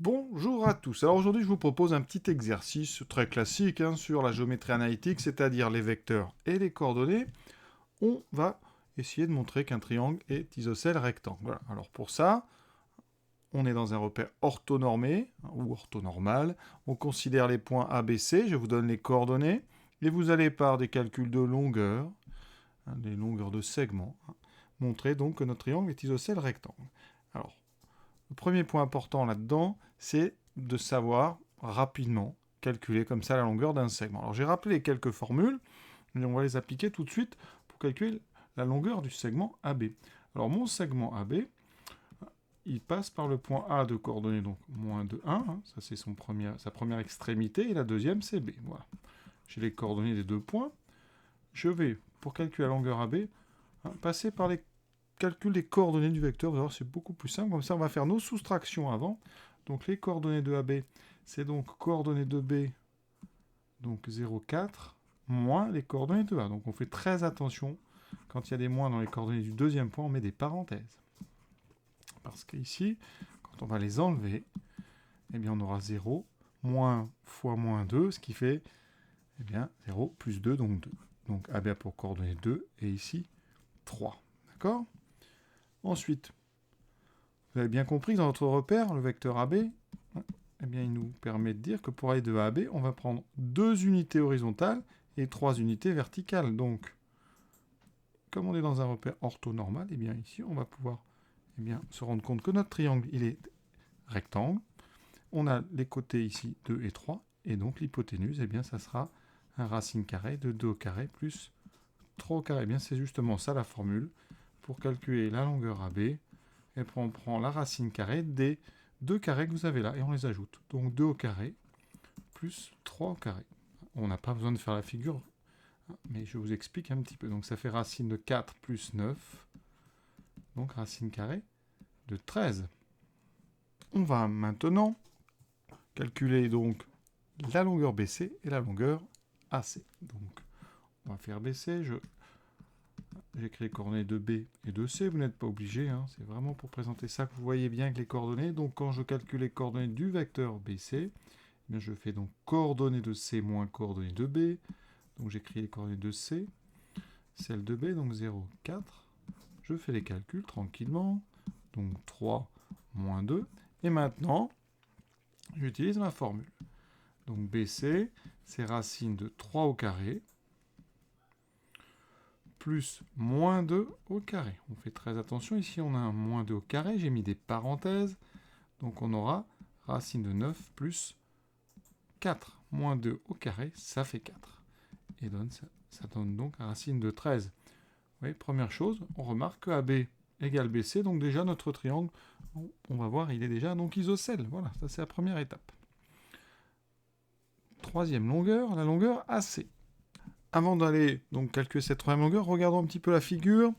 Bonjour à tous. Alors aujourd'hui, je vous propose un petit exercice très classique sur la géométrie analytique, c'est-à-dire les vecteurs et les coordonnées. On va essayer de montrer qu'un triangle est isocèle rectangle. Voilà. Alors pour ça, on est dans un repère orthonormé ou orthonormal. On considère les points A, B, C. Je vous donne les coordonnées. Et vous allez par des calculs de longueur, des longueurs de segments, montrer donc que notre triangle est isocèle rectangle. Alors, le premier point important là-dedans, c'est de savoir rapidement calculer comme ça la longueur d'un segment. Alors j'ai rappelé quelques formules, mais on va les appliquer tout de suite pour calculer la longueur du segment AB. Alors mon segment AB, il passe par le point A de coordonnées, donc moins de 1, ça c'est sa première extrémité, et la deuxième c'est B. Voilà. J'ai les coordonnées des deux points. Je vais, pour calculer la longueur AB, passer par les calcul des coordonnées du vecteur. Alors c'est beaucoup plus simple. Comme ça, on va faire nos soustractions avant. Donc les coordonnées de AB, c'est donc coordonnées de B, donc 0, 4, moins les coordonnées de A. Donc on fait très attention. Quand il y a des moins dans les coordonnées du deuxième point, on met des parenthèses. Parce qu'ici, quand on va les enlever, eh bien on aura 0, moins fois moins 2, ce qui fait eh bien, 0 plus 2, donc 2. Donc AB a pour coordonnées 2, et ici 3. D'accord ? Ensuite, vous avez bien compris que dans notre repère, le vecteur AB, eh bien, il nous permet de dire que pour aller de A à B, on va prendre 2 unités horizontales et 3 unités verticales. Donc, comme on est dans un repère orthonormal, eh bien, ici, on va pouvoir se rendre compte que notre triangle, il est rectangle. On a les côtés ici 2 et 3, et donc l'hypoténuse, eh bien, ça sera un racine carrée de 2 au carré plus 3 au carré. Eh bien, c'est justement ça la formule pour calculer la longueur AB. Et puis on prend la racine carrée des 2 carrés que vous avez là et on les ajoute. Donc 2 au carré plus 3 au carré. On n'a pas besoin de faire la figure, mais je vous explique un petit peu. Donc ça fait racine de 4 plus 9, donc racine carrée de 13. On va maintenant calculer donc la longueur BC et la longueur AC. Donc on va faire BC, j'écris les coordonnées de B et de C, vous n'êtes pas obligé, c'est vraiment pour présenter ça que vous voyez bien avec les coordonnées. Donc quand je calcule les coordonnées du vecteur BC, eh bien je fais donc coordonnées de C moins coordonnées de B. Donc j'écris les coordonnées de C, celles de B, donc 0, 4. Je fais les calculs tranquillement, donc 3 moins 2. Et maintenant, j'utilise ma formule. Donc BC, c'est racine de 3 au carré, plus moins 2 au carré. On fait très attention, ici on a un moins 2 au carré, j'ai mis des parenthèses, donc on aura racine de 9 plus 4. Moins 2 au carré, ça fait 4. Et ça donne donc racine de 13. Vous voyez, première chose, on remarque que AB égale BC, donc déjà notre triangle, on va voir, il est déjà donc isocèle. Voilà, ça c'est la première étape. Troisième longueur, la longueur AC. Avant d'aller donc calculer cette troisième longueur, regardons un petit peu la figure.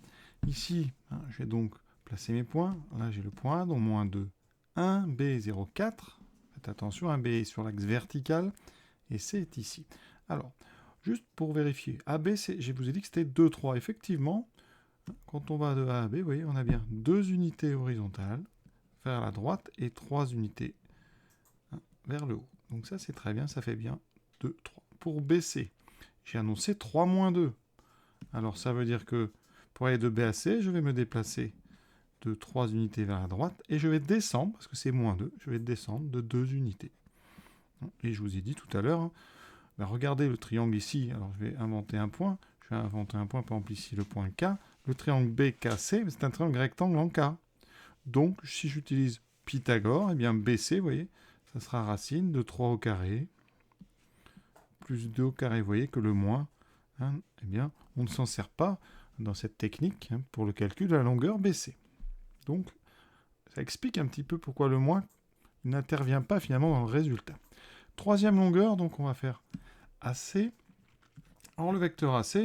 Ici, je vais donc placer mes points. Là, j'ai le point A, donc moins 2, 1, B, 0, 4. Faites attention, un B est sur l'axe vertical et C est ici. Alors, juste pour vérifier, AB, je vous ai dit que c'était 2, 3. Effectivement, quand on va de A à B, vous voyez, on a bien 2 unités horizontales vers la droite et 3 unités vers le haut. Donc ça, c'est très bien, ça fait bien 2, 3. Pour BC, j'ai annoncé 3 moins 2. Alors ça veut dire que pour aller de B à C, je vais me déplacer de 3 unités vers la droite et je vais descendre, parce que c'est moins 2, je vais descendre de 2 unités. Et je vous ai dit tout à l'heure, regardez le triangle ici, alors je vais inventer un point, par exemple ici le point K, le triangle BKC, c'est un triangle rectangle en K. Donc si j'utilise Pythagore, eh bien BC, vous voyez, ça sera racine de 3 au carré, plus 2 au carré, vous voyez que le moins, eh bien, on ne s'en sert pas dans cette technique pour le calcul de la longueur BC. Donc, ça explique un petit peu pourquoi le moins n'intervient pas finalement dans le résultat. Troisième longueur, donc on va faire AC. Alors le vecteur AC,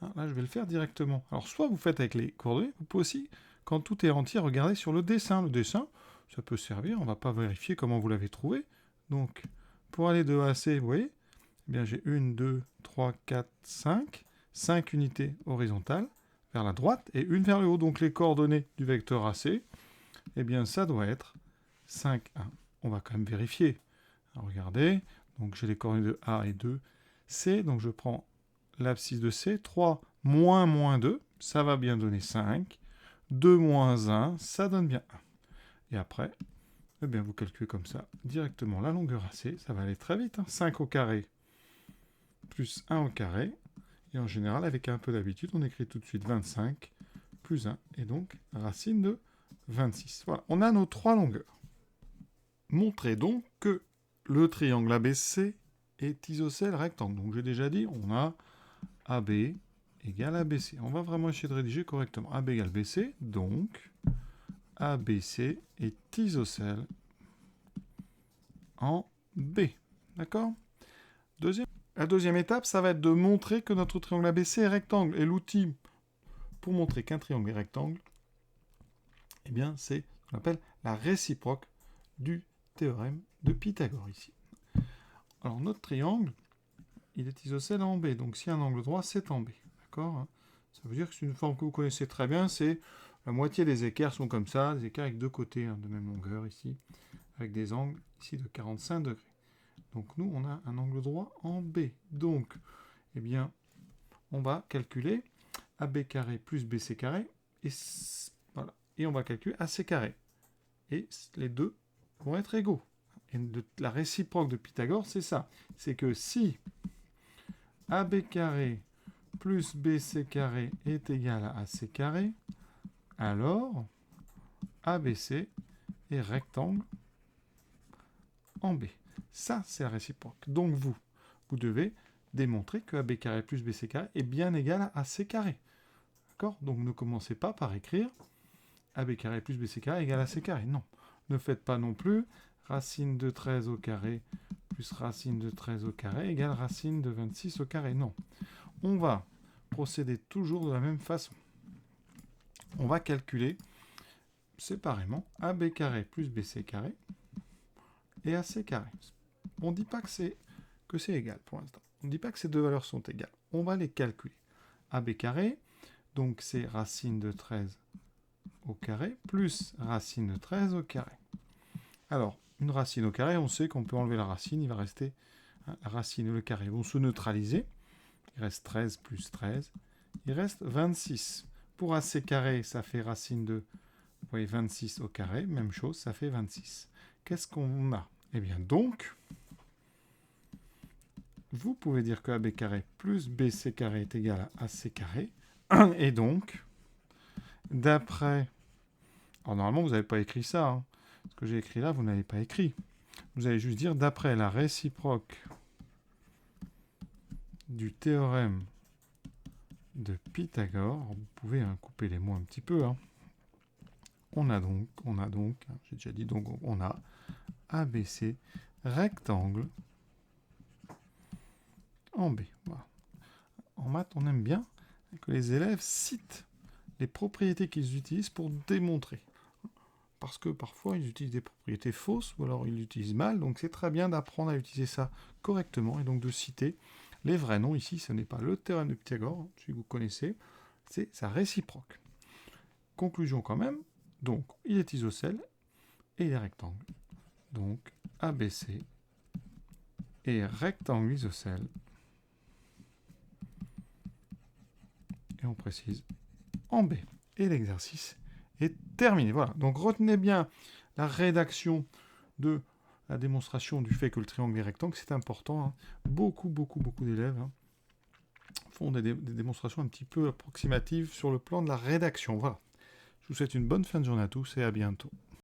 là je vais le faire directement. Alors soit vous faites avec les coordonnées, vous pouvez aussi, quand tout est entier, regarder sur le dessin. Le dessin, ça peut servir, on ne va pas vérifier comment vous l'avez trouvé. Donc, pour aller de AC, vous voyez, eh bien j'ai 1, 2, 3, 4, 5. 5 unités horizontales vers la droite et une vers le haut. Donc les coordonnées du vecteur AC, eh bien ça doit être 5, 1, on va quand même vérifier. Alors, regardez, donc j'ai les coordonnées de A et de C, donc je prends l'abscisse de C, 3 moins 2, ça va bien donner 5, 2 moins 1, ça donne bien 1. Et après, eh bien, vous calculez comme ça directement la longueur AC, ça va aller très vite, 5 au carré plus 1 au carré, et en général, avec un peu d'habitude, on écrit tout de suite 25 plus 1, et donc racine de 26. Voilà, on a nos 3 longueurs. Montrez donc que le triangle ABC est isocèle rectangle. Donc j'ai déjà dit, on a AB égale ABC. On va vraiment essayer de rédiger correctement. AB égale BC, donc ABC est isocèle en B. D'accord ? La deuxième étape, ça va être de montrer que notre triangle ABC est rectangle. Et l'outil pour montrer qu'un triangle est rectangle, eh bien, c'est ce qu'on appelle la réciproque du théorème de Pythagore ici. Alors, notre triangle, il est isocèle en B. Donc, si un angle droit, c'est en B. D'accord ? Ça veut dire que c'est une forme que vous connaissez très bien. C'est la moitié des équerres sont comme ça. Des équerres avec deux côtés de même longueur ici. Avec des angles ici de 45 degrés. Donc, nous, on a un angle droit en B. Donc, eh bien, on va calculer AB carré plus BC carré. Et voilà. Et on va calculer AC carré. Et les deux vont être égaux. Et la réciproque de Pythagore, c'est ça. C'est que si AB carré plus BC carré est égal à AC carré, alors ABC est rectangle en B. Ça, c'est la réciproque. Donc vous devez démontrer que AB carré plus BC carré est bien égal à AC carré. D'accord ? Donc ne commencez pas par écrire AB carré plus BC carré égale à AC carré. Non. Ne faites pas non plus racine de 13 au carré plus racine de 13 au carré égale racine de 26 au carré. Non. On va procéder toujours de la même façon. On va calculer séparément AB carré plus BC carré et AC carré. On ne dit pas que c'est égal pour l'instant. On ne dit pas que ces deux valeurs sont égales. On va les calculer. AB carré, donc c'est racine de 13 au carré plus racine de 13 au carré. Alors, une racine au carré, on sait qu'on peut enlever la racine, il va rester la racine et le carré vont se neutraliser. Il reste 13 plus 13, il reste 26. Pour AC carré, ça fait racine de, vous voyez, 26 au carré, même chose, ça fait 26. Qu'est-ce qu'on a ? Eh bien donc, vous pouvez dire que AB carré plus BC carré est égal à AC carré, et donc, d'après... Alors normalement, vous n'avez pas écrit ça, Ce que j'ai écrit là, vous n'avez pas écrit. Vous allez juste dire, d'après la réciproque du théorème de Pythagore, vous pouvez couper les mots un petit peu, on a donc, j'ai déjà dit, donc on a ABC rectangle en B. Voilà. En maths, on aime bien que les élèves citent les propriétés qu'ils utilisent pour démontrer. Parce que parfois, ils utilisent des propriétés fausses, ou alors ils l'utilisent mal, donc c'est très bien d'apprendre à utiliser ça correctement, et donc de citer les vrais noms. Ici, ce n'est pas le théorème de Pythagore, si vous connaissez, c'est sa réciproque. Conclusion quand même, donc il est isocèle, et il est rectangle. Donc ABC est rectangle isocèle, et on précise en B. Et l'exercice est terminé. Voilà, donc retenez bien la rédaction de la démonstration du fait que le triangle est rectangle, c'est important. Beaucoup d'élèves font des démonstrations un petit peu approximatives sur le plan de la rédaction. Voilà. Je vous souhaite une bonne fin de journée à tous et à bientôt.